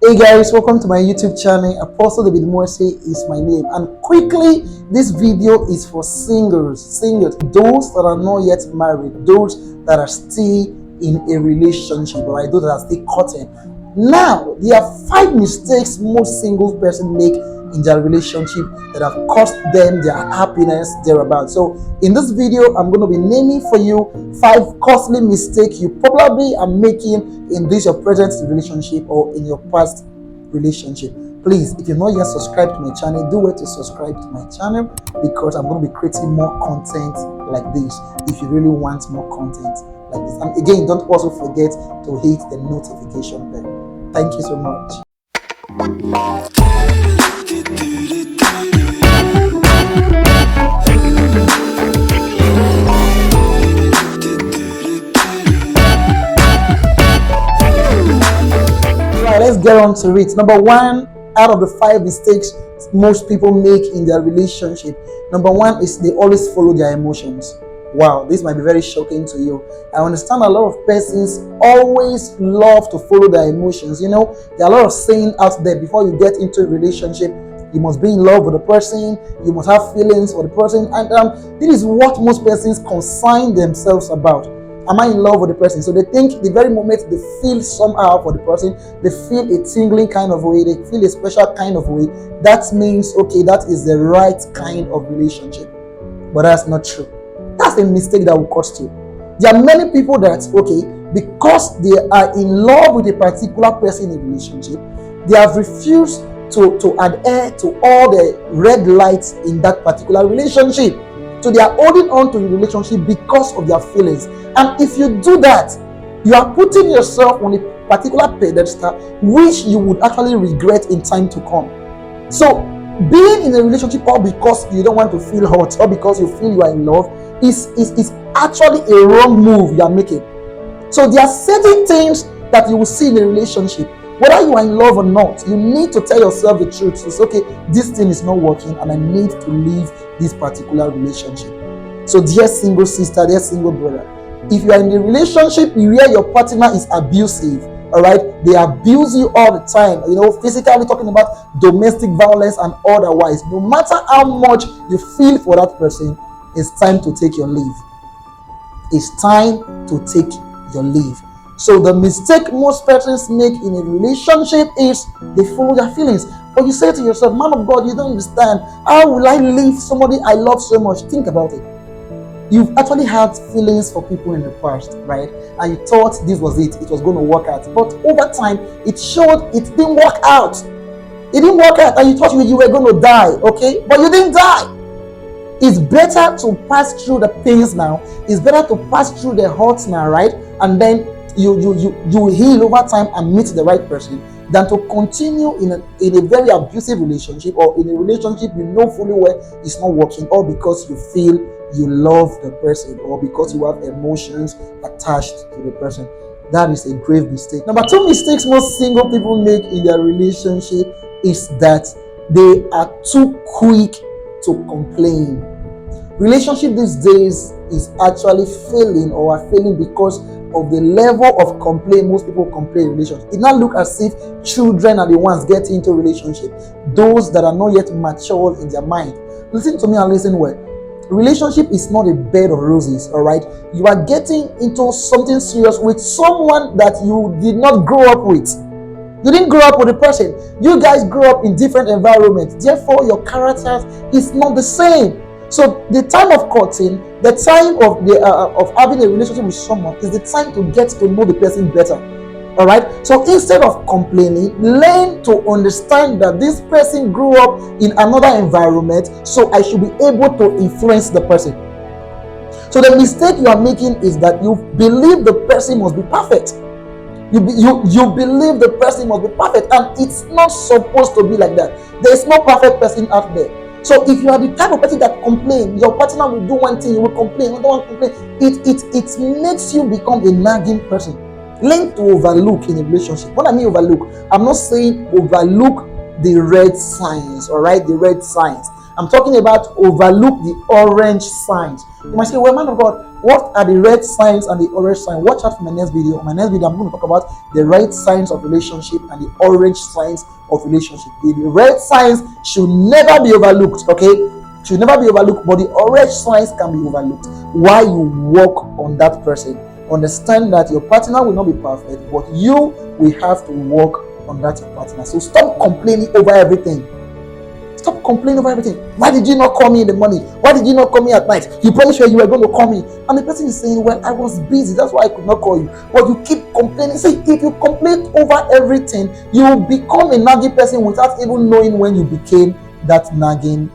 Hey guys, welcome to my YouTube channel. Apostle David Morse is my name. And quickly, this video is for singles, those that are not yet married, those that are still in a relationship, right? Those that are still courting. Now, there are 5 mistakes most single person make in their relationship that have cost them their happiness thereabout. So in this video, I'm going to be naming for you 5 costly mistakes you probably are making in this your present relationship or in your past relationship. Please, if you're not yet subscribed to my channel, do it to subscribe to my channel, because I'm going to be creating more content like this if you really want more content like this. And again, don't also forget to hit the notification bell. Thank you so much. Right, let's get on to it. Number 1 out of the 5 mistakes most people make in their relationship. Number 1 is they always follow their emotions. Wow, this might be very shocking to you. I understand a lot of persons always love to follow their emotions. You know, there are a lot of saying out there: before you get into a relationship, you must be in love with the person, you must have feelings for the person. And this is what most persons concern themselves about. Am I in love with the person? So they think the very moment they feel somehow for the person, they feel a tingling kind of way, they feel a special kind of way, that means, okay, that is the right kind of relationship. But that's not true. That's a mistake that will cost you. There are many people that, okay, because they are in love with a particular person in a relationship, they have refused to adhere to all the red lights in that particular relationship. So they are holding on to the relationship because of their feelings. And if you do that, you are putting yourself on a particular pedestal which you would actually regret in time to come. So being in a relationship all because you don't want to feel hurt or because you feel you are in love is actually a wrong move you are making. So there are certain things that you will see in a relationship. Whether you are in love or not, you need to tell yourself the truth. It's okay, this thing is not working and I need to leave this particular relationship. So dear single sister, dear single brother, if you are in a relationship where your partner is abusive, all right, they abuse you all the time, you know, physically, talking about domestic violence and otherwise, no matter how much you feel for that person, it's time to take your leave. It's time to take your leave. So the mistake most persons make in a relationship is they follow their feelings. But you say to yourself, man of God, you don't understand. How will I leave somebody I love so much? Think about it. You've actually had feelings for people in the past, right? And you thought this was it was going to work out. But over time, it showed it didn't work out. It didn't work out, and you thought you were going to die, okay? But you didn't die. It's better to pass through the pains now. It's better to pass through the hurts now, right? And then you heal over time and meet the right person, than to continue in a very abusive relationship, or in a relationship you know fully well it's not working, all because you feel you love the person or because you have emotions attached to the person. That is a grave mistake. Number 2 mistakes most single people make in their relationship is that they are too quick to complain. Relationship these days is actually failing, or are failing because of the level of complaint most people complain in relationships. It now look as if children are the ones getting into relationship, those that are not yet mature in their mind. Listen to me and listen well. Relationship is not a bed of roses, all right? You are getting into something serious with someone that you did not grow up with. You didn't grow up with a person. You guys grew up in different environments. Therefore, your characters is not the same. So the time of courting, the time of having a relationship with someone is the time to get to know the person better. All right. So instead of complaining, learn to understand that this person grew up in another environment, so I should be able to influence the person. So the mistake you are making is that you believe the person must be perfect. You believe the person must be perfect, and it's not supposed to be like that. There is no perfect person out there. So if you are the type of person that complain, your partner will do one thing, you will complain, another one complain. It makes you become a nagging person. Learn to overlook in a relationship. What I mean overlook, I'm not saying overlook the red signs, all right, the red signs. I'm talking about overlook the orange signs. You might say, well, man of God, what are the red signs and the orange signs? Watch out for my next video. On my next video, I'm going to talk about the red signs of relationship and the orange signs of relationship. The red signs should never be overlooked, okay? Should never be overlooked, but the orange signs can be overlooked. Why you work on that person. Understand that your partner will not be perfect, but you will have to work on that your partner. So stop complaining over everything. Stop complaining over everything. Why did you not call me in the morning? Why did you not call me at night? You promised you were going to call me. And the person is saying, well, I was busy. That's why I could not call you. But you keep complaining. See, if you complain over everything, you will become a nagging person without even knowing when you became that nagging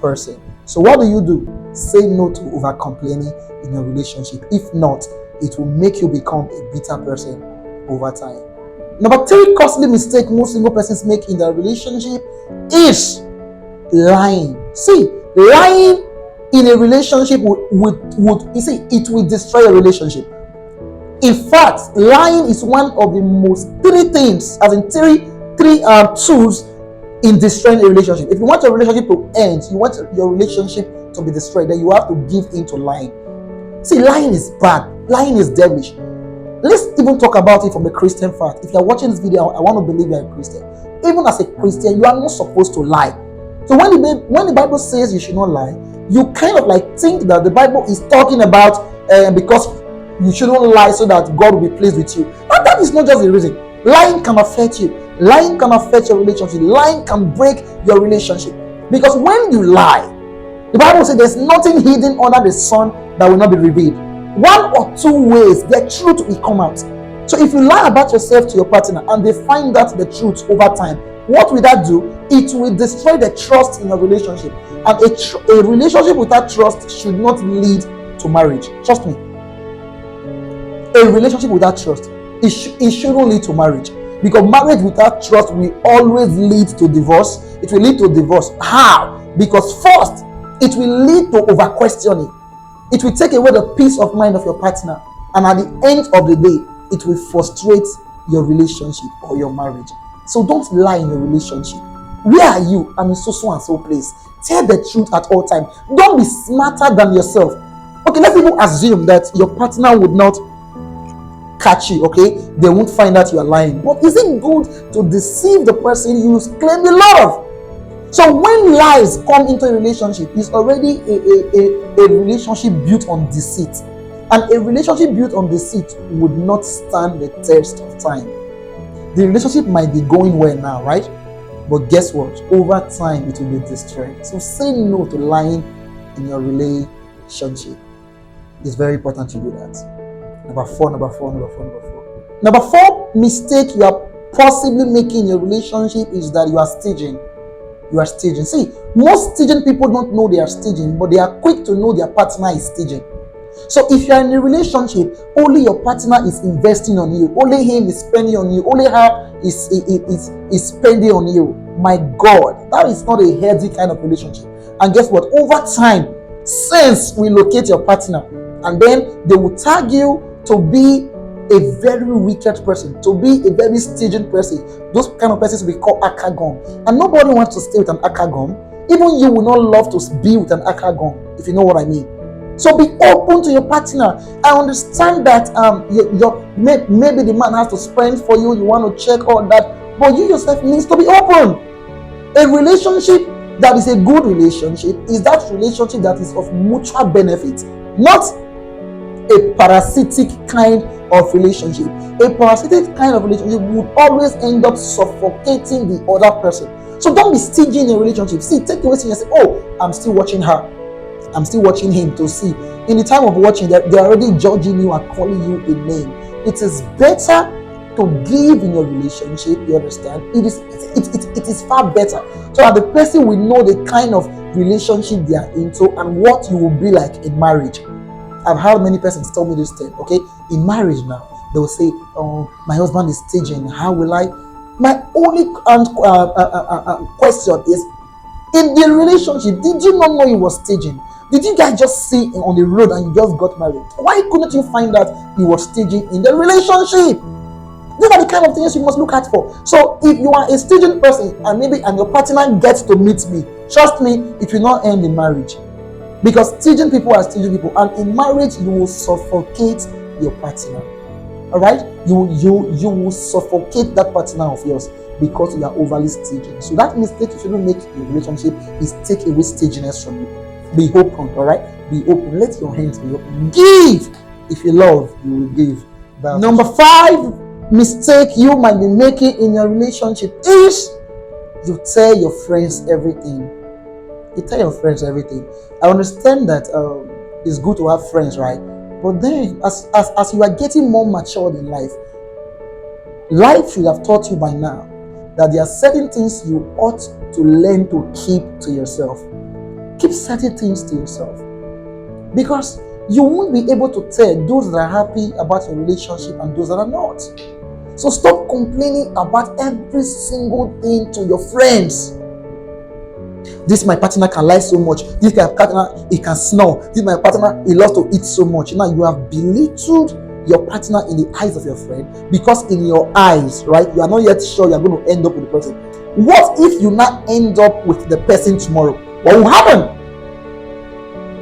person. So what do? Say no to over complaining in your relationship. If not, it will make you become a bitter person over time. Number 3 costly mistake most single persons make in their relationship is lying. See, lying in a relationship it will destroy a relationship. In fact, lying is one of the most 3 things, as in three tools in destroying a relationship. If you want your relationship to end, you want your relationship to be destroyed, then you have to give in to lying. See, lying is bad. Lying is devilish. Let's even talk about it from the Christian fact. If you're watching this video, I want to believe you're a Christian. Even as a Christian, you are not supposed to lie. So when the Bible says you should not lie, you kind of like think that the Bible is talking about because you shouldn't lie so that God will be pleased with you. And that is not just the reason. Lying can affect you. Lying can affect your relationship. Lying can break your relationship. Because when you lie, the Bible says there's nothing hidden under the sun that will not be revealed. 1 or 2 ways the truth will come out. So if you lie about yourself to your partner and they find out the truth over time, what will that do? It will destroy the trust in your relationship. And a relationship without trust should not lead to marriage. Trust me. A relationship without trust, it shouldn't lead to marriage. Because marriage without trust will always lead to divorce. It will lead to divorce. How? Because first, it will lead to over-questioning. It will take away the peace of mind of your partner. And at the end of the day, it will frustrate your relationship or your marriage. So don't lie in your relationship. Where are you? I'm in so and so place. Tell the truth at all times. Don't be smarter than yourself. Okay, let's even assume that your partner would not catch you, okay? They won't find out you are lying. But is it good to deceive the person you claim you love? So when lies come into a relationship, it's already a relationship built on deceit. And a relationship built on deceit would not stand the test of time. The relationship might be going well now, right? But guess what? Over time, it will be destroyed. So say no to lying in your relationship. It's very important to do that. Number four. Number 4 mistake you are possibly making in your relationship is that you are staging. You are staging. See, most staging people don't know they are staging, but they are quick to know their partner is staging. So if you are in a relationship, only your partner is investing on you, only him is spending on you, only her is spending on you. My God, that is not a healthy kind of relationship. And guess what? Over time, sense will locate your partner, and then they will tag you to be a very wicked person, to be a very staging person. Those kind of persons we call akagom, and nobody wants to stay with an akagom. Even you will not love to be with an akagom, if you know what I mean. So be open to your partner. I understand that maybe the man has to spend for you. You want to check all that, but you yourself needs to be open. A relationship that is a good relationship is that relationship that is of mutual benefit, not a parasitic kind of relationship. A parasitic kind of relationship would always end up suffocating the other person. So don't be stingy in a relationship. See, take away and say, oh, I'm still watching her, I'm still watching him to see. In the time of watching, they're already judging you and calling you a name. It is better to give in your relationship, you understand? It is far better, so that the person will know the kind of relationship they are into and what you will be like in marriage. I've heard many persons tell me this thing, okay? In marriage now, they will say, oh, my husband is staging, how will I? My only question is, in the relationship, did you not know he was staging? Did you guys just see on the road and you just got married? Why couldn't you find out he was staging in the relationship? These are the kind of things you must look out for. So if you are a staging person and your partner gets to meet me, Trust me, it will not end in marriage. Because staging people are staging people, and in marriage you will suffocate your partner. All right, you will suffocate that partner of yours because you are overly staging. So that mistake you shouldn't make in a relationship is take away staginess from you. Be open, all right? Be open. Let your hands be open. Give. If you love, you will give. Number 5 mistake you might be making in your relationship is you tell your friends everything. You tell your friends everything. I understand that it's good to have friends, right? But then, as you are getting more matured in life, life should have taught you by now that there are certain things you ought to learn to keep to yourself. Keep certain things to yourself, because you won't be able to tell those that are happy about your relationship and those that are not. So stop complaining about every single thing to your friends. This my partner can lie so much. This my partner, he can snore. This my partner, he loves to eat so much. Now you have belittled your partner in the eyes of your friend, because in your eyes, right, you are not yet sure you are going to end up with the person. What if you not end up with the person tomorrow? What will happen?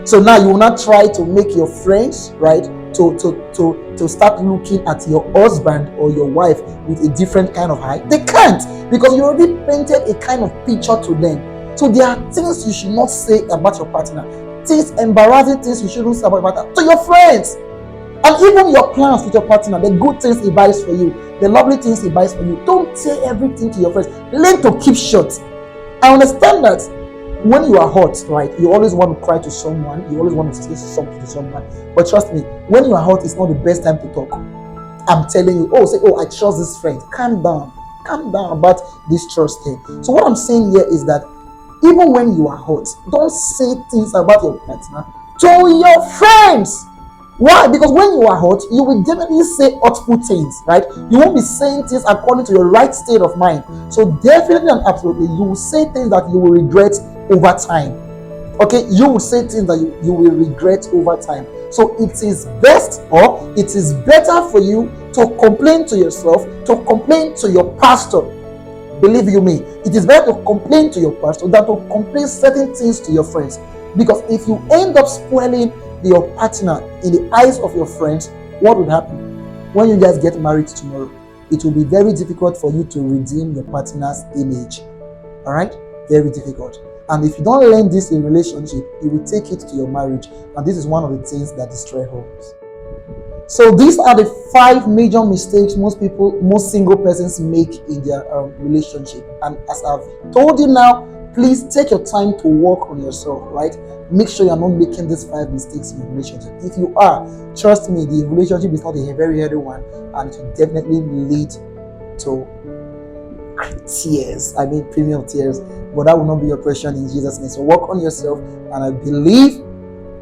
So now you will not try to make your friends, right, to start looking at your husband or your wife with a different kind of eye. They can't, because you already painted a kind of picture to them. So there are things you should not say about your partner, things, embarrassing things you shouldn't say about your partner to your friends. And even your plans with your partner, the good things he buys for you, the lovely things he buys for you, don't say everything to your friends. Learn to keep short. I understand that when you are hot, right, you always want to cry to someone, you always want to say something to someone. But trust me, when you are hot, it's not the best time to talk. I'm telling you, I trust this friend. Calm down about this trust thing. So what I'm saying here is that even when you are hot, don't say things about your partner to your friends. Why? Because when you are hot, you will definitely say hurtful things, right? You won't be saying things according to your right state of mind. So definitely and absolutely, you will say things that you will regret over time. Okay, you will say things that you will regret over time. So it is best, or it is better for you to complain to yourself, to complain to your pastor. Believe you me, it is better to complain to your pastor than to complain certain things to your friends. Because if you end up spoiling your partner in the eyes of your friends, what would happen? When you guys get married tomorrow, it will be very difficult for you to redeem your partner's image. Alright? Very difficult. And if you don't learn this in relationship, you will take it to your marriage. And this is one of the things that destroy homes. So these are the 5 major mistakes most single persons make in their relationship. And as I've told you now, please take your time to work on yourself, right? Make sure you're not making these 5 mistakes in your relationship. If you are, trust me, the relationship is not a very healthy one, and it will definitely lead to tears. I mean, premium tears. But that will not be your portion in Jesus' name. So work on yourself, and I believe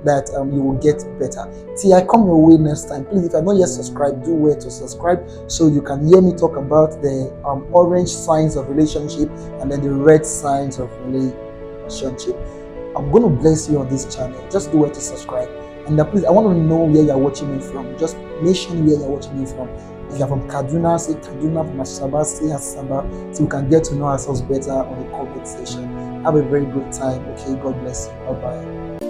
that you will get better. Till I come your way next time, please, if you're not yet subscribed, do where to subscribe so you can hear me talk about the orange signs of relationship and then the red signs of relationship. I'm going to bless you on this channel. Just do where to subscribe. And please, I want to know where you're watching me from. Just mention where you're watching me from. If you're from Kaduna, say Kaduna. From Asaba, say Asaba, so we can get to know ourselves better on the comment section. Have a very good time. Okay, God bless you. Bye-bye.